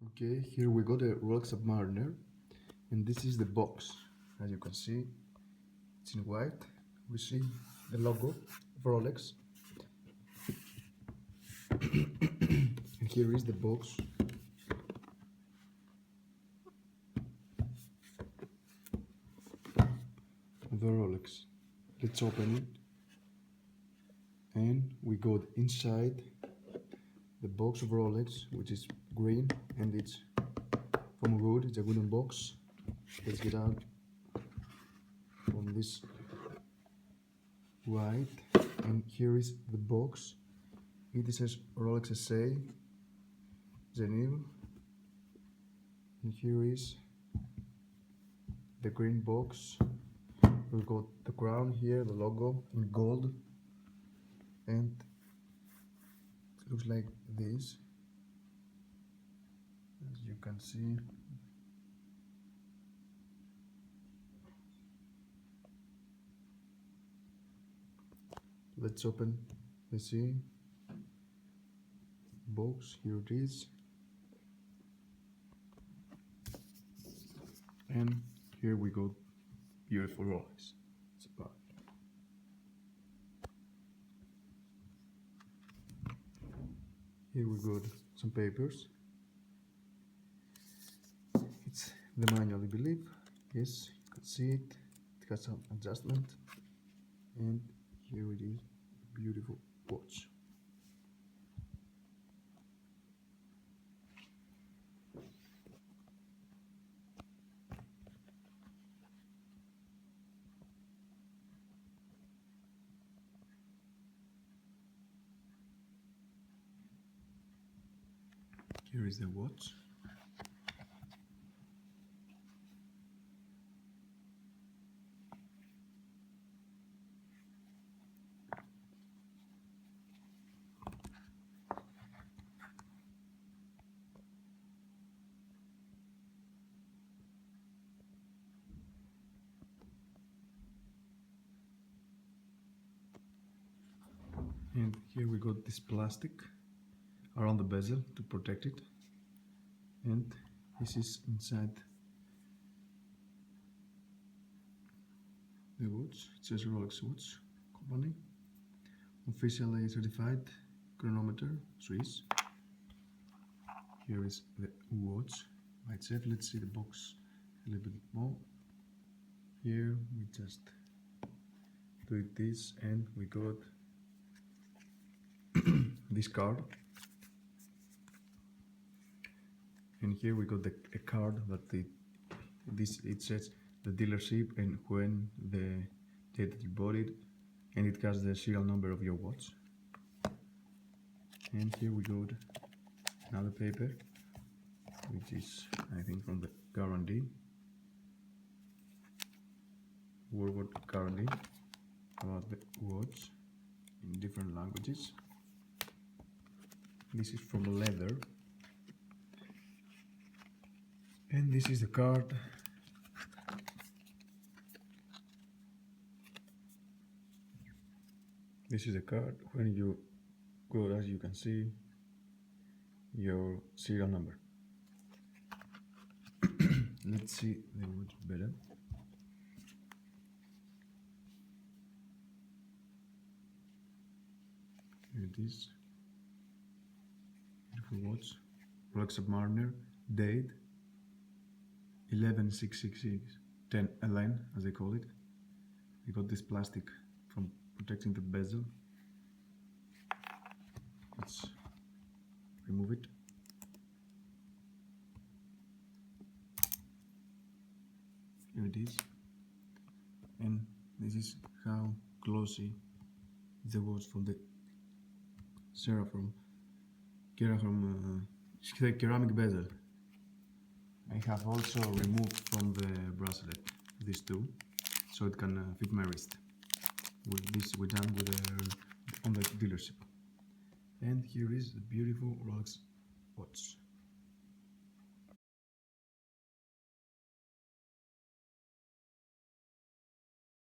Okay, here we got a Rolex Submariner, and this is the box. As you can see, it's in white. We see the logo of Rolex. And here is the box. Of the Rolex. Let's open it. And we got inside the box of Rolex, which is green and it's from wood. It's a wooden box. Let's get out from this white, and here is the box. It says Rolex SA Genil, and here is the green box. We've got the crown here, the logo in gold, and it looks like this, as you can see. Let's open the C box. Here it is, and here we go. Beautiful Rolex. Here we got some papers. It's the manual, I believe. Yes, you can see it. It has some adjustment, and here it is. Beautiful watch. Here is the watch. And here we got this plastic around the bezel to protect it, and this is inside the watch. It says Rolex Watch Company, officially certified chronometer, Swiss. Here is the watch by itself. Let's see the box a little bit more. Here we just do it this, and we got this card, and here we got a card that it says the dealership and when the date that you bought it, and it has the serial number of your watch. And here we got another paper, which is, I think, from the guarantee, word guarantee about the watch in different languages. This is from leather, and this is the card. This is the card when you go, as you can see, your serial number. Let's see the watch better. Here it is. Beautiful watch. Rolex Submariner, date 11/6/66/10 as they call it. We got this plastic from protecting the bezel. Let's remove it. Here it is, and this is how glossy the watch from the ceramic bezel. I have also removed from the bracelet these two, so it can fit my wrist. With this we done on the dealership. And here is the beautiful Rolex watch.